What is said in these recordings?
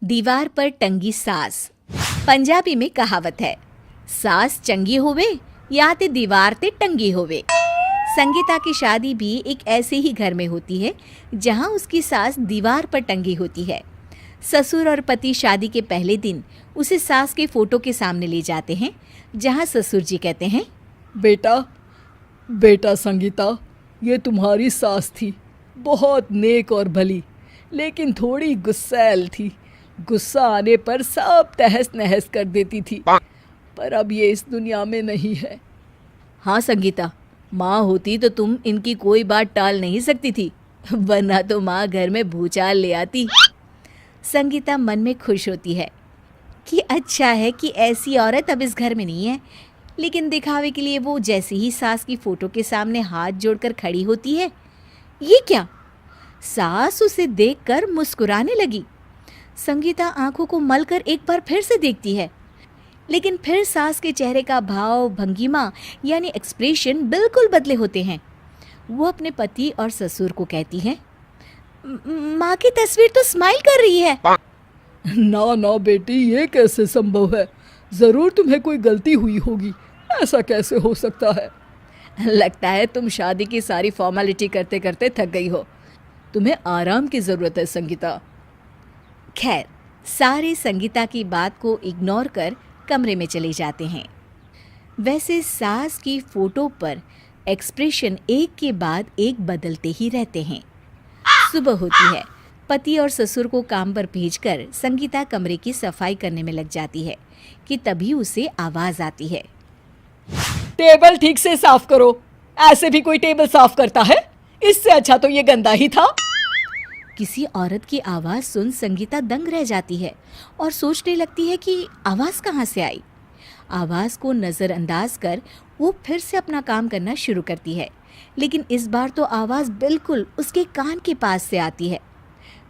दीवार पर टंगी सास। पंजाबी में कहावत है, सास चंगी होवे या ते दीवार ते टंगी होवे। संगीता की शादी भी एक ऐसे ही घर में होती है जहां उसकी सास दीवार पर टंगी होती है। ससुर और पति शादी के पहले दिन उसे सास के फोटो के सामने ले जाते हैं, जहां ससुर जी कहते हैं, बेटा बेटा संगीता, ये तुम्हारी सास थी, बहुत नेक और भली, लेकिन थोड़ी गुस्सैल थी। गुस्सा आने पर सब तहस नहस कर देती थी, पर अब ये इस दुनिया में नहीं है। हाँ संगीता, माँ होती तो तुम इनकी कोई बात टाल नहीं सकती थी, वरना तो माँ घर में भूचाल ले आती। संगीता मन में खुश होती है कि अच्छा है कि ऐसी औरत अब इस घर में नहीं है, लेकिन दिखावे के लिए वो जैसे ही सास की फोटो के सामने हाथ जोड़कर खड़ी होती है, ये क्या? सास उसे देखकर मुस्कुराने लगी। संगीता आंखों को मलकर एक बार फिर से देखती है, लेकिन फिर सास के चेहरे का भाव, भंगिमा यानी एक्सप्रेशन बिल्कुल बदले होते हैं। वो अपने पति और ससुर को कहती है, माँ की तस्वीर तो स्माइल कर रही है। ना ना बेटी, ये कैसे संभव है? जरूर तुम्हें कोई गलती हुई होगी, ऐसा कैसे हो सकता है? लगता है तुम शादी की सारी फॉर्मेलिटी करते करते थक गई हो, तुम्हें आराम की ज़रूरत है संगीता। खैर, सारे संगीता की बात को इग्नोर कर कमरे में चले जाते हैं। वैसे सास की फोटो पर एक्सप्रेशन एक के बाद एक बदलते ही रहते हैं। सुबह होती है, पति और ससुर को काम पर भेजकर संगीता कमरे की सफाई करने में लग जाती है कि तभी उसे आवाज़ आती है, टेबल ठीक से साफ करो। ऐसे भी कोई टेबल साफ करता है? इससे अच्छा तो ये गंदा ही था। किसी औरत की आवाज़ सुन संगीता दंग रह जाती है और सोचने लगती है कि आवाज़ कहाँ से आई। आवाज़ को नज़रअंदाज कर वो फिर से अपना काम करना शुरू करती है, लेकिन इस बार तो आवाज़ बिल्कुल उसके कान के पास से आती है।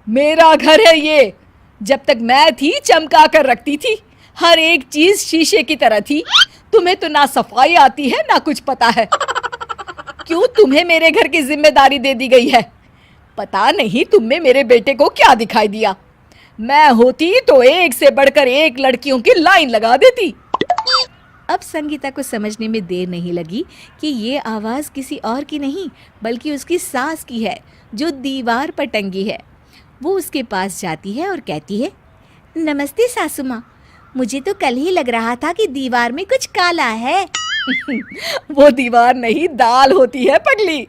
मेरा घर है ये। जब तक मैं थी चमका कर रखती थी, हर एक चीज शीशे की तरह थी। तुम्हें तो ना सफाई आती है ना कुछ पता है। क्यों तुम्हें मेरे घर की जिम्मेदारी दे दी गई है? पता नहीं तुम में मेरे बेटे को क्या दिखाई दिया। मैं होती तो एक से बढ़कर एक लड़कियों की लाइन लगा देती। अब संगीता को समझने में देर नहीं लगी कि ये आवाज़ किसी और की नहीं बल्कि उसकी सास की है, जो दीवार पर टंगी है। वो उसके पास जाती है और कहती है, नमस्ते सासू माँ, मुझे तो कल ही लग रहा था कि दीवार में कुछ काला है। वो दीवार नहीं, दाल होती है पगली।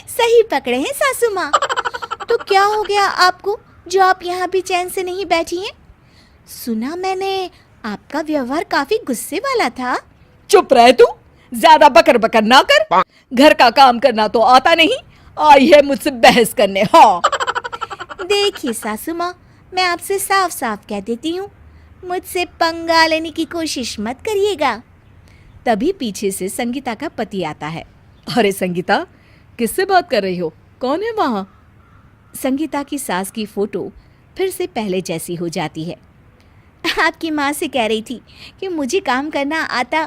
सही पकड़े हैं सासू माँ। तो क्या हो गया आपको जो आप यहाँ भी चैन से नहीं बैठी हैं? सुना मैंने आपका व्यवहार काफी गुस्से वाला था। चुप रह तू, ज्यादा बकर बकर ना कर। घर का काम करना तो आता नहीं, आई है मुझसे बहस करने। हाँ देखिए सासू माँ, मैं आपसे साफ साफ कह देती हूँ, मुझसे पंगा लेने की कोशिश मत करिएगा। तभी पीछे से संगीता का पति आता है। अरे संगीता, किससे बात कर रही हो? कौन है वहाँ? संगीता की सास की फोटो फिर से पहले जैसी हो जाती है। आपकी माँ से कह रही थी कि मुझे काम करना आता।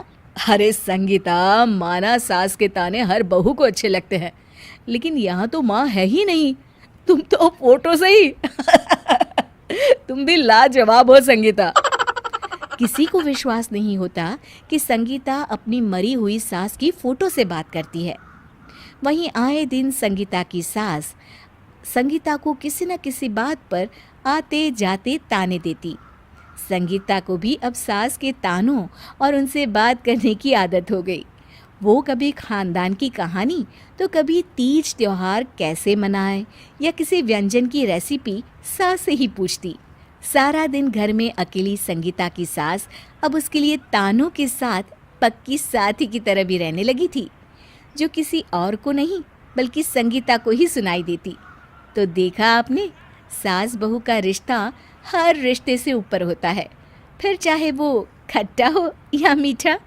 अरे संगीता, माना सास के ताने हर बहू को अच्छे लगते हैं, लेकिन यहाँ तो माँ है ही नहीं, तुम तो फोटो से ही। तुम भी लाजवाब हो संगीता। किसी को विश्वास नहीं होता कि संगीता अपनी मरी हुई सास की फोटो से बात करती है। वहीं आए दिन संगीता की सास संगीता को किसी न किसी बात पर आते जाते ताने देती। संगीता को भी अब सास के तानों और उनसे बात करने की आदत हो गई। वो कभी खानदान की कहानी तो कभी तीज त्योहार कैसे मनाए या किसी व्यंजन की रेसिपी सास से ही पूछती। सारा दिन घर में अकेली संगीता की सास अब उसके लिए तानों के साथ पक्की साथी की तरह भी रहने लगी थी, जो किसी और को नहीं बल्कि संगीता को ही सुनाई देती। तो देखा आपने, सास बहू का रिश्ता हर रिश्ते से ऊपर होता है, फिर चाहे वो खट्टा हो या मीठा।